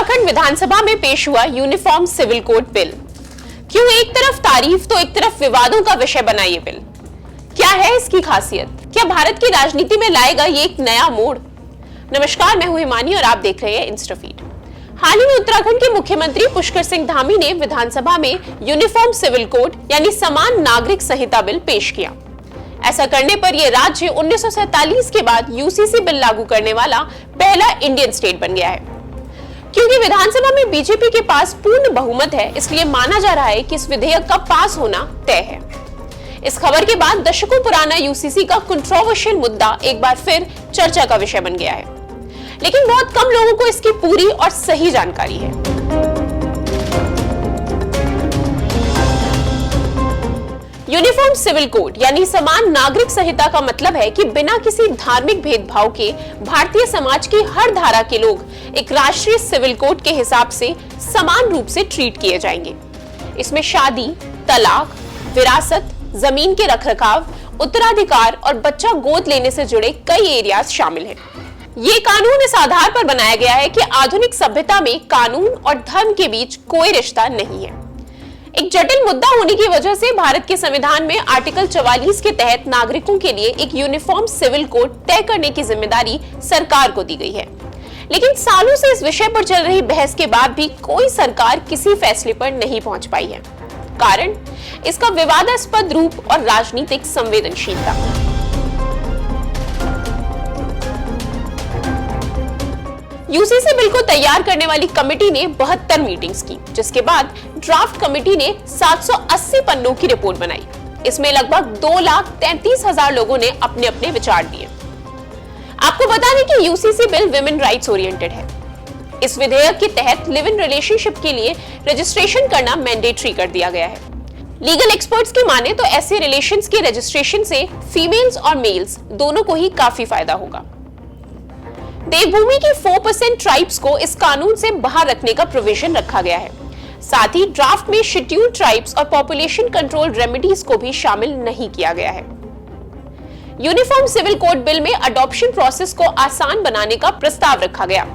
उत्तराखंड विधानसभा में पेश हुआ यूनिफॉर्म सिविल कोड बिल। क्यों एक तरफ तारीफ तो एक तरफ विवादों का विषय बना ये बिल? क्या है इसकी खासियत? क्या भारत की राजनीति में लाएगा ये एक नया मोड़? नमस्कार, मैं हूं हिमानी और आप देख रहे हैं इंस्टाफीड। हाल ही में उत्तराखंड के मुख्यमंत्री पुष्कर सिंह धामी ने विधानसभा में यूनिफॉर्म सिविल कोड यानी समान नागरिक संहिता बिल पेश किया। ऐसा करने पर यह राज्य 1947 के बाद यूसीसी बिल लागू करने वाला पहला इंडियन स्टेट बन गया है। क्योंकि विधानसभा में बीजेपी के पास पूर्ण बहुमत है, इसलिए माना जा रहा है कि इस विधेयक का पास होना तय है। इस खबर के बाद दशकों पुराना यूसीसी का कंट्रोवर्शियल मुद्दा एक बार फिर चर्चा का विषय बन गया है, लेकिन बहुत कम लोगों को इसकी पूरी और सही जानकारी है। यूनिफॉर्म सिविल कोड यानी समान नागरिक संहिता का मतलब है कि बिना किसी धार्मिक भेदभाव के भारतीय समाज की हर धारा के लोग एक राष्ट्रीय सिविल कोड के हिसाब से समान रूप से ट्रीट किए जाएंगे। इसमें शादी, तलाक, विरासत, जमीन के रखरखाव, उत्तराधिकार और बच्चा गोद लेने से जुड़े कई एरियाज शामिल हैं। ये कानून इस आधार पर बनाया गया है कि आधुनिक सभ्यता में कानून और धर्म के बीच कोई रिश्ता नहीं है। एक जटिल मुद्दा होने की वजह से भारत के संविधान में आर्टिकल 44 के तहत नागरिकों के लिए एक यूनिफॉर्म सिविल कोड तय करने की जिम्मेदारी सरकार को दी गई है। लेकिन सालों से इस विषय पर चल रही बहस के बाद भी कोई सरकार किसी फैसले पर नहीं पहुंच पाई है। कारण इसका विवादास्पद रूप और राजनीतिक संवेदनशीलता। यूसीसी बिल को तैयार करने वाली कमेटी ने 72 मीटिंग्स की, जिसके बाद ड्राफ्ट कमेटी ने 780 पन्नों की रिपोर्ट बनाई। इसमें लगभग 2,33,000 लोगों ने अपने अपने विचार दिए। आपको बता दें कि UCC bill women rights oriented है। इस विधेयक के तहत लिव इन रिलेशनशिप के लिए रजिस्ट्रेशन करना मैंडेटरी कर दिया गया है। लीगल एक्सपर्ट्स की माने तो ऐसे रिलेशंस के रजिस्ट्रेशन से फीमेल्स और मेल्स दोनों को ही काफी फायदा होगा। देवभूमि की 4% ट्राइब्स को इस कानून से बाहर रखने का प्रोविजन रखा गया है। साथ ही ड्राफ्ट में शेड्यूल्ड ट्राइब्स और पॉपुलेशन कंट्रोल रेमेडीज को भी शामिल नहीं किया गया है। यूनिफॉर्म सिविल कोड बिल में अडॉप्शन प्रोसेस को आसान बनाने का प्रस्ताव रखा गया,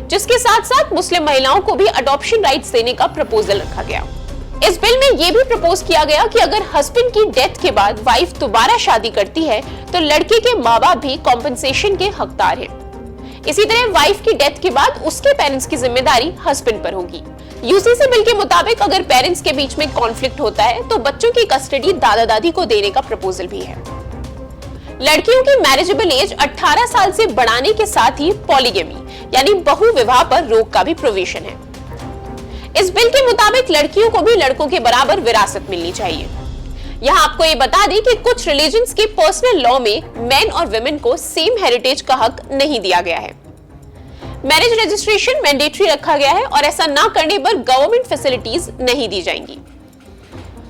जिसके साथ साथ मुस्लिम महिलाओं को भी अडॉप्शन राइट्स देने का प्रपोजल रखा गया। इस बिल में यह भी प्रपोज किया गया कि अगर हस्बैंड की डेथ के बाद वाइफ दोबारा शादी करती है तो लड़के के माँ बाप भी कॉम्पेंसेशन के हकदार हैं। इसी तरह वाइफ की डेथ के बाद उसके पेरेंट्स की जिम्मेदारी हस्बैंड पर होगी। यूसीसी बिल के मुताबिक अगर पेरेंट्स के बीच में कॉन्फ्लिक्ट होता है तो बच्चों की कस्टडी दादा दादी को देने का प्रपोजल भी है। लड़कियों की मैरिजेबल एज 18 साल से बढ़ाने के साथ ही पॉलीगेमी यानी बहु विवाह पर रोक का भी प्रोविजन है। इस बिल के मुताबिक लड़कियों को भी लड़कों के बराबर विरासत मिलनी चाहिए। यहाँ आपको ये बता दें कि कुछ रिलीजन्स के पर्सनल लॉ में मेन और वुमेन को सेम हेरिटेज का हक नहीं दिया गया है। मैरिज रजिस्ट्रेशन मैंडेटरी रखा गया है और ऐसा ना करने पर गवर्नमेंट फैसिलिटीज नहीं दी जाएंगी।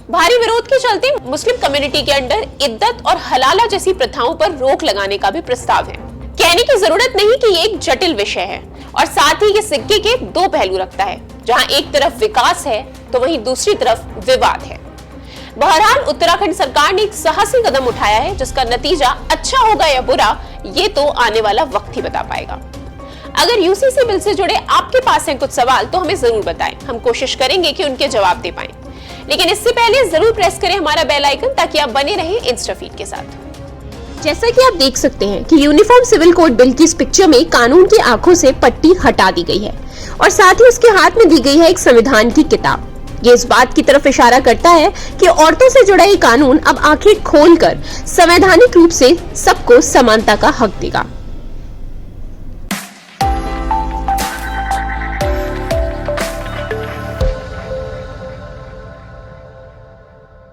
भारी विरोध के चलते मुस्लिम कम्युनिटी के अंदर इद्दत और हलाला जैसी प्रथाओं पर रोक लगाने का भी प्रस्ताव है। कहने की जरूरत नहीं कि ये एक जटिल विषय है और साथ ही ये सिक्के के दो पहलू रखता है। जहां एक तरफ विकास है तो वहीं दूसरी तरफ विवाद है। बहरहाल उत्तराखंड सरकार ने एक साहसी कदम उठाया है, जिसका नतीजा अच्छा होगा या बुरा ये तो आने वाला वक्त ही बता पाएगा। अगर यूसीसी बिल से जुड़े आपके पास हैं कुछ सवाल तो हमें जरूर बताएं। हम कोशिश करेंगे कि उनके जवाब दे पाएं। लेकिन इससे पहले जरूर प्रेस करें हमारा बेल आइकन ताकि आप बने रहें इंस्टाफीड के साथ। जैसा कि आप देख सकते हैं कि यूनिफॉर्म सिविल कोड बिल की इस पिक्चर में कानून की आंखों से पट्टी हटा दी गई है और साथ ही उसके हाथ में दी गई है एक संविधान की किताब। ये इस बात की तरफ इशारा करता है कि औरतों से जुड़ा ये कानून अब आंखें खोलकर संवैधानिक रूप से सबको समानता का हक देगा।